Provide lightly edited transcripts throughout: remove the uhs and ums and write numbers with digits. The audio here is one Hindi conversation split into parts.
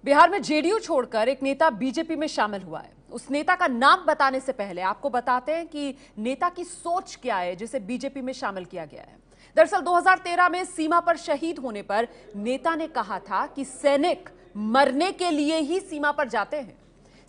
बिहार में जेडीयू छोड़कर एक नेता बीजेपी में शामिल हुआ है। उस नेता का नाम बताने से पहले आपको बताते हैं कि नेता की सोच क्या है जिसे बीजेपी में शामिल किया गया है। दरअसल 2013 में सीमा पर शहीद होने पर नेता ने कहा था कि सैनिक मरने के लिए ही सीमा पर जाते हैं।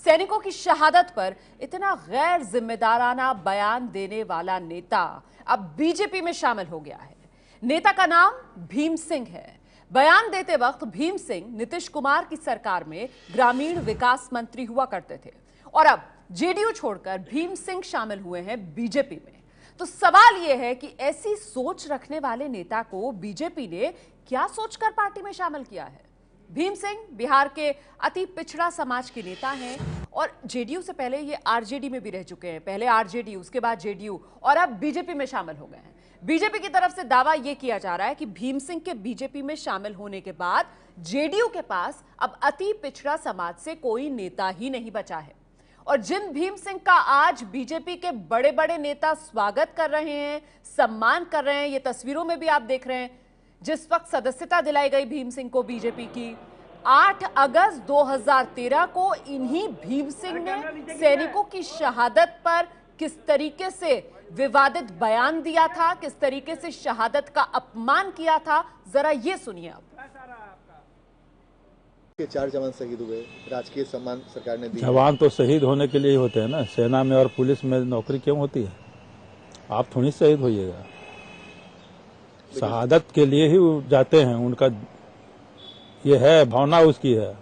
सैनिकों की शहादत पर इतना गैर जिम्मेदाराना बयान देने वाला नेता अब बीजेपी में शामिल हो गया है। नेता का नाम भीम सिंह है। बयान देते वक्त भीम सिंह नीतीश कुमार की सरकार में ग्रामीण विकास मंत्री हुआ करते थे और अब जेडीयू छोड़कर भीम सिंह शामिल हुए हैं बीजेपी में। तो सवाल यह है कि ऐसी सोच रखने वाले नेता को बीजेपी ने क्या सोचकर पार्टी में शामिल किया है। भीम सिंह बिहार के अति पिछड़ा समाज के नेता हैं और जेडीयू से पहले ये आरजेडी में भी रह चुके हैं। पहले आरजेडी, उसके बाद जेडीयू और अब बीजेपी में शामिल हो गए हैं। बीजेपी की तरफ से दावा यह किया जा रहा है कि भीम सिंह के बीजेपी में शामिल होने के बाद जेडीयू के पास अब अति पिछड़ा समाज से कोई नेता ही नहीं बचा है। और जिन भीम सिंह का आज बीजेपी के बड़े बड़े नेता स्वागत कर रहे हैं, सम्मान कर रहे हैं, ये तस्वीरों में भी आप देख रहे हैं। जिस वक्त सदस्यता दिलाई गई भीम सिंह को बीजेपी की 8 अगस्त 2013 को इन्हीं भीम सिंह ने सैनिकों की शहादत पर किस तरीके से विवादित बयान दिया था, किस तरीके से शहादत का अपमान किया था, जरा ये सुनिए आप। 4 जवान शहीद हुए, राजकीय सम्मान सरकार ने दिया। जवान तो शहीद होने के लिए ही होते हैं ना, सेना में और पुलिस में नौकरी क्यों होती है? आप थोड़ी शहीद होइएगा, शहादत के लिए ही जाते हैं। उनका ये है, भावना उसकी है,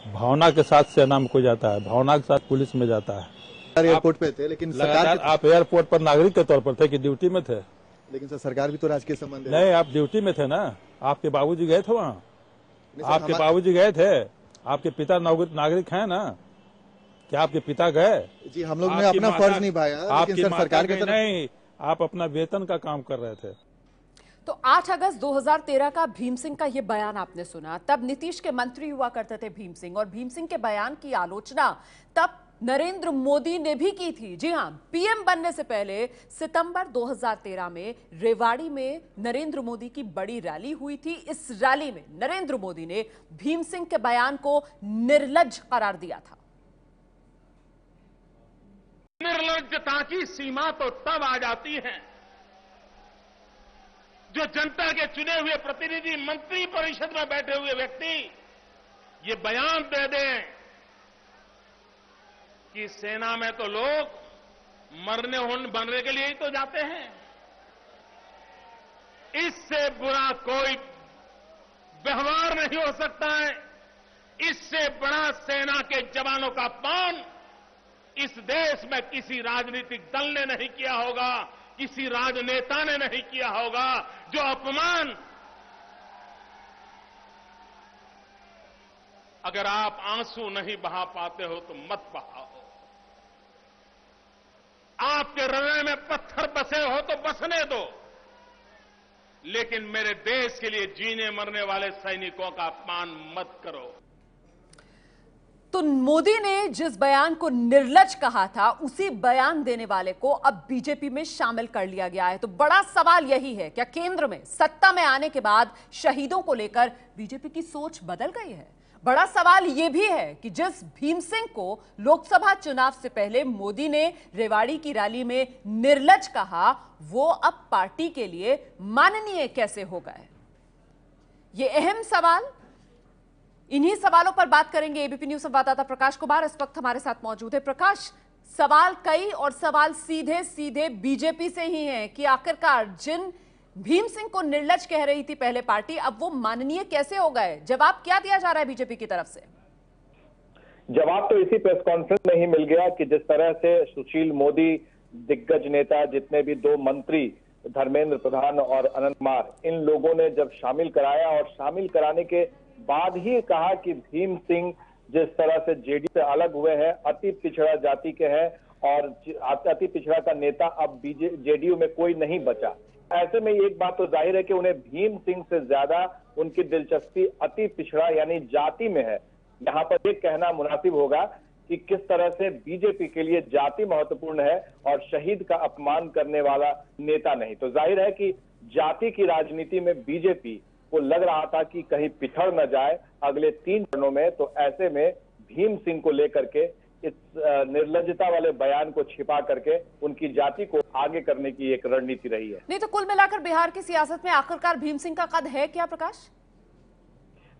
भावना के साथ सेना में कोई जाता है, भावना के साथ पुलिस में जाता है। एयरपोर्ट पे थे, लेकिन सरकार आप एयरपोर्ट पर नागरिक के तौर पर थे कि ड्यूटी में थे? लेकिन सर सरकार भी तो राजकीय सम्मान दे। नहीं, आप ड्यूटी में थे ना। आपके बाबूजी गए थे वहाँ? आपके बाबूजी गए थे? आपके पिता नागरिक हैं ना? क्या आपके पिता गए? जी, हम लोग ने अपना फर्ज निभाया, लेकिन सर सरकार के तरफ नहीं, आप अपना वेतन का काम कर रहे थे। तो 8 अगस्त 2013 का भीम सिंह का यह बयान आपने सुना। तब नीतीश के मंत्री हुआ करते थे भीम सिंह और भीम सिंह के बयान की आलोचना तब नरेंद्र मोदी ने भी की थी। जी हां, पीएम बनने से पहले सितंबर 2013 में रेवाड़ी में नरेंद्र मोदी की बड़ी रैली हुई थी। इस रैली में नरेंद्र मोदी ने भीम सिंह के बयान को निर्लज्ज करार दिया था। निर्लज्जता की सीमा तो तब आ जाती है जो जनता के चुने हुए प्रतिनिधि मंत्री परिषद में बैठे हुए व्यक्ति ये बयान दे दें कि सेना में तो लोग बनने के लिए ही तो जाते हैं। इससे बुरा कोई व्यवहार नहीं हो सकता है। इससे बड़ा सेना के जवानों का अपमान इस देश में किसी राजनीतिक दल ने नहीं किया होगा, किसी राजनेता ने नहीं किया होगा। जो अपमान अगर आप आंसू नहीं बहा पाते हो तो मत बहाओ। आपके हृदय में पत्थर बसे हो तो बसने दो, लेकिन मेरे देश के लिए जीने मरने वाले सैनिकों का अपमान मत करो। तो मोदी ने जिस बयान को निर्लज्ज कहा था, उसी बयान देने वाले को अब बीजेपी में शामिल कर लिया गया है। तो बड़ा सवाल यही है, क्या केंद्र में सत्ता में आने के बाद शहीदों को लेकर बीजेपी की सोच बदल गई है? बड़ा सवाल यह भी है कि जिस भीम सिंह को लोकसभा चुनाव से पहले मोदी ने रेवाड़ी की रैली में निर्लज्ज कहा, वो अब पार्टी के लिए माननीय कैसे हो गए? ये अहम सवाल। इन्हीं सवालों पर बात करेंगे एबीपी न्यूज संवाददाता प्रकाश कुमार इस वक्त हमारे साथ मौजूद है। प्रकाश, सवाल कई और सवाल सीधे सीधे बीजेपी से ही हैं कि आखिरकार जिन भीम सिंह को निर्लज्ज कह रही थी पहले पार्टी, अब वो माननीय कैसे हो गए? जवाब क्या दिया जा रहा है बीजेपी की तरफ से? जवाब तो इसी प्रेस कॉन्फ्रेंस में ही मिल गया कि जिस तरह से सुशील मोदी, दिग्गज नेता, जितने भी 2 मंत्री धर्मेंद्र प्रधान और अनंत कुमार, इन लोगों ने जब शामिल कराया और शामिल कराने के बाद ही कहा कि भीम सिंह जिस तरह से जेडीयू से अलग हुए हैं, अति पिछड़ा जाति के हैं और अति पिछड़ा का नेता अब जेडीयू में कोई नहीं बचा। ऐसे में एक बात तो जाहिर है कि उन्हें भीम सिंह से ज्यादा उनकी दिलचस्पी अति पिछड़ा यानी जाति में है। यहाँ पर ये कहना मुनासिब होगा कि किस तरह से बीजेपी के लिए जाति महत्वपूर्ण है और शहीद का अपमान करने वाला नेता नहीं। तो जाहिर है कि जाति की राजनीति में बीजेपी वो लग रहा था कि कहीं पिछड़ न जाए अगले 3 चरणों में। तो ऐसे में भीम सिंह को लेकर के इस निर्लज्जता वाले बयान को छिपा करके उनकी जाति को आगे करने की एक रणनीति रही है। नहीं तो कुल मिलाकर बिहार की सियासत में आखिरकार भीम सिंह का कद है क्या प्रकाश?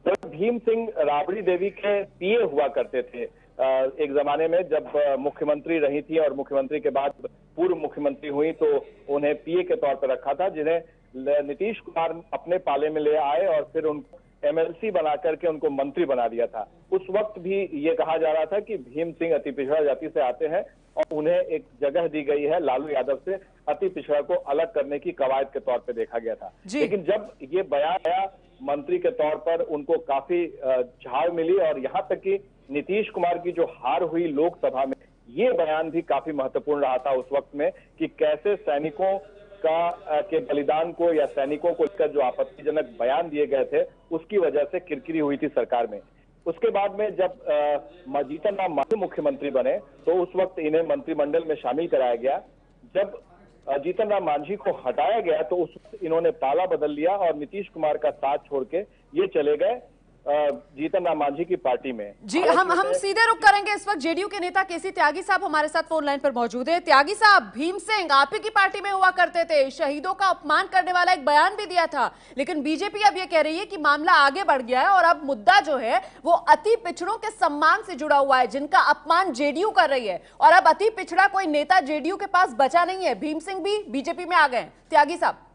तो भीम सिंह राबड़ी देवी के पीए हुआ करते थे एक जमाने में, जब मुख्यमंत्री रही थी और मुख्यमंत्री के बाद पूर्व मुख्यमंत्री हुई तो उन्हें पीए के तौर पर रखा था, जिन्हें नीतीश कुमार अपने पाले में ले आए और फिर उनको एमएलसी बना करके उनको मंत्री बना दिया था। उस वक्त भी ये कहा जा रहा था कि भीम सिंह अति पिछड़ा जाति से आते हैं और उन्हें एक जगह दी गई है लालू यादव से अति पिछड़ा को अलग करने की कवायद के तौर पे देखा गया था। लेकिन जब ये बयान आया मंत्री के तौर पर उनको काफी झाड़ मिली और यहाँ तक कि नीतीश कुमार की जो हार हुई लोकसभा में, ये बयान भी काफी महत्वपूर्ण रहा था उस वक्त में कि कैसे सैनिकों के बलिदान को या सैनिकों को लेकर जो आपत्तिजनक बयान दिए गए थे उसकी वजह से किरकिरी हुई थी सरकार में। उसके बाद में जब जीतन राम मांझी मुख्यमंत्री बने तो उस वक्त इन्हें मंत्रिमंडल में शामिल कराया गया। जब जीतन राम मांझी को हटाया गया तो उस वक्त इन्होंने पाला बदल लिया और नीतीश कुमार का साथ छोड़ के ये चले गए जीतन राम मांझी की पार्टी में। जी हम सीधे रुक करेंगे। इस वक्त जेडीयू के नेता केसी त्यागी साहब हमारे साथ फोन लाइन पर मौजूद है। त्यागी साहब, भीम सिंह आप ही की पार्टी में हुआ करते थे, शहीदों का अपमान करने वाला एक बयान भी दिया था, लेकिन बीजेपी अब ये कह रही है कि मामला आगे बढ़ गया है और अब मुद्दा जो है वो अति पिछड़ों के सम्मान से जुड़ा हुआ है जिनका अपमान जेडीयू कर रही है, और अब अति पिछड़ा कोई नेता जेडीयू के पास बचा नहीं है। भीम सिंह भी बीजेपी में आ गए। त्यागी साहब,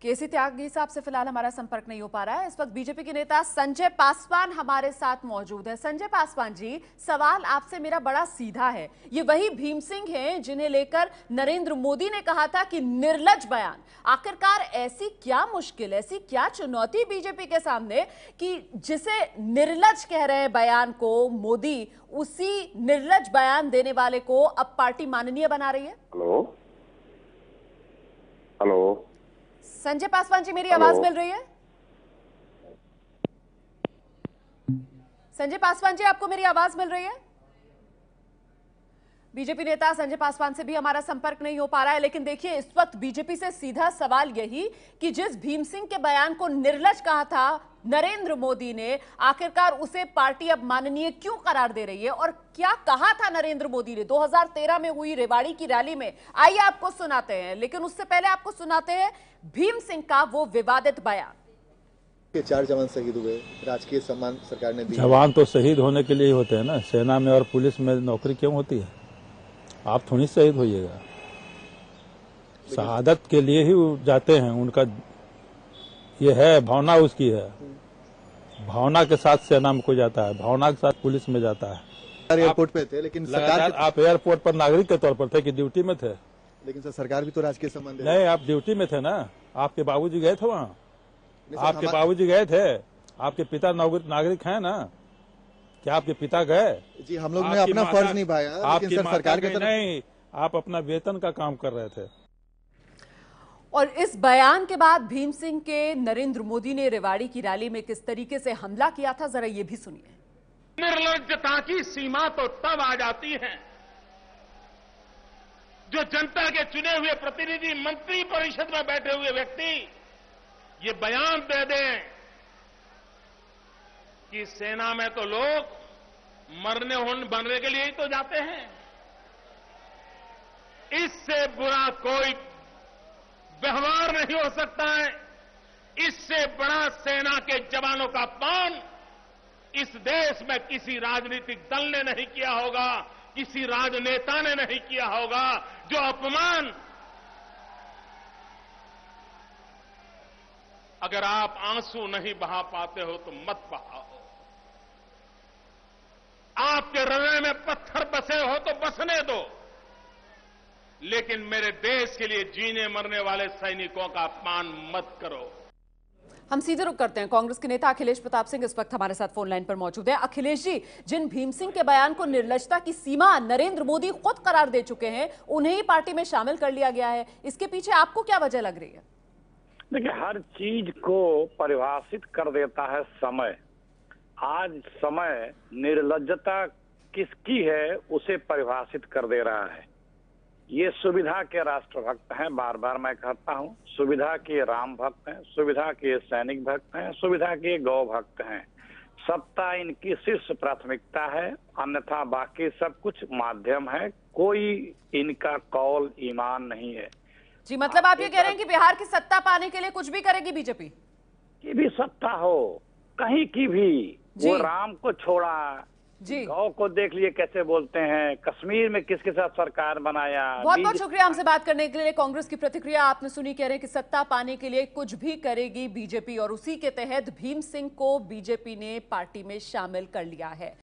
केसी त्यागी साहब से फिलहाल हमारा संपर्क नहीं हो पा रहा है। इस वक्त बीजेपी के नेता संजय पासवान हमारे साथ मौजूद है। संजय पासवान जी, सवाल आपसे मेरा बड़ा सीधा है। ये वही भीम सिंह हैं जिन्हें लेकर नरेंद्र मोदी ने कहा था कि निर्लज्ज बयान। आखिरकार ऐसी क्या मुश्किल, ऐसी क्या चुनौती बीजेपी के सामने कि जिसे निर्लज्ज कह रहे हैं बयान को मोदी, उसी निर्लज्ज बयान देने वाले को अब पार्टी माननीय बना रही है? हेलो हेलो, संजय पासवान जी, मेरी आवाज मिल रही है? संजय पासवान जी, आपको मेरी आवाज मिल रही है? बीजेपी नेता संजय पासवान से भी हमारा संपर्क नहीं हो पा रहा है। लेकिन देखिए, इस वक्त बीजेपी से सीधा सवाल यही कि जिस भीम सिंह के बयान को निर्लज्ज कहा था नरेंद्र मोदी ने, आखिरकार उसे पार्टी अब माननीय क्यों करार दे रही है? और क्या कहा था नरेंद्र मोदी ने 2013 में हुई रेवाड़ी की रैली में? आइए आपको सुनाते हैं, लेकिन उससे पहले आपको सुनाते हैं भीम सिंह का वो विवादित बयान। 4 जवान शहीद हुए, राजकीय सम्मान सरकार ने दिया। जवान तो शहीद होने के लिए ही होते हैं ना, सेना में और पुलिस में नौकरी क्यों होती है? आप थोड़ी शहीद होइएगा, शहादत के लिए ही जाते हैं। उनका ये है, भावना उसकी है, भावना के साथ सेना में कोई जाता है, भावना के साथ पुलिस में जाता है। एयरपोर्ट पे थे, लेकिन सरकार आप एयरपोर्ट पर नागरिक के तौर पर थे कि ड्यूटी में थे? लेकिन सर सरकार भी तो राजकीय सम्मान दे। नहीं, आप ड्यूटी में थे ना। आपके बाबूजी गए थे वहाँ? आपके बाबूजी गए थे? आपके पिता नागरिक हैं ना? क्या आपके पिता गए? जी, हम लोग ने अपना फर्ज निभाया, लेकिन सर सरकार के तरफ नहीं, आप अपना वेतन का काम कर रहे थे। और इस बयान के बाद भीम सिंह के नरेंद्र मोदी ने रेवाड़ी की रैली में किस तरीके से हमला किया था, जरा ये भी सुनिए। निर्लज्जता की सीमा तो तब आ जाती है जो जनता के चुने हुए प्रतिनिधि मंत्री परिषद में बैठे हुए व्यक्ति ये बयान दे दें कि सेना में तो लोग मरने के लिए ही तो जाते हैं। इससे बुरा कोई व्यवहार नहीं हो सकता है। इससे बड़ा सेना के जवानों का अपमान इस देश में किसी राजनीतिक दल ने नहीं किया होगा, किसी राजनेता ने नहीं किया होगा। जो अपमान, अगर आप आंसू नहीं बहा पाते हो तो मत बहाओ। आपके हृदय में पत्थर बसे हो तो बसने दो, लेकिन मेरे देश के लिए जीने मरने वाले सैनिकों का अपमान मत करो। हम सीधे रुक करते हैं। कांग्रेस के नेता अखिलेश प्रताप सिंह इस वक्त हमारे साथ फोन लाइन पर मौजूद है। अखिलेश जी, जिन भीम सिंह के बयान को निर्लज्जता की सीमा नरेंद्र मोदी खुद करार दे चुके हैं, उन्हें ही पार्टी में शामिल कर लिया गया है, इसके पीछे आपको क्या वजह लग रही है? देखिए, हर चीज को परिभाषित कर देता है समय। आज समय निर्लज्जता किसकी है उसे परिभाषित कर दे रहा है। ये सुविधा के राष्ट्रभक्त हैं, बार बार मैं कहता हूं। सुविधा के राम भक्त हैं, सुविधा के सैनिक भक्त हैं, सुविधा के गौ भक्त हैं। सत्ता इनकी शीर्ष प्राथमिकता है, अन्यथा बाकी सब कुछ माध्यम है। कोई इनका कौल ईमान नहीं है। जी, मतलब आप ये कह रहे हैं कि बिहार की सत्ता पाने के लिए कुछ भी करेगी बीजेपी? की भी सत्ता हो, कहीं की भी। जी। वो राम को छोड़ा, जी, गौ को देख लिए कैसे बोलते हैं, कश्मीर में किसके साथ सरकार बनाया। बहुत बहुत शुक्रिया हमसे बात करने के लिए। कांग्रेस की प्रतिक्रिया आपने सुनी, कह रहे हैं कि सत्ता पाने के लिए कुछ भी करेगी बीजेपी, और उसी के तहत भीम सिंह को बीजेपी ने पार्टी में शामिल कर लिया है।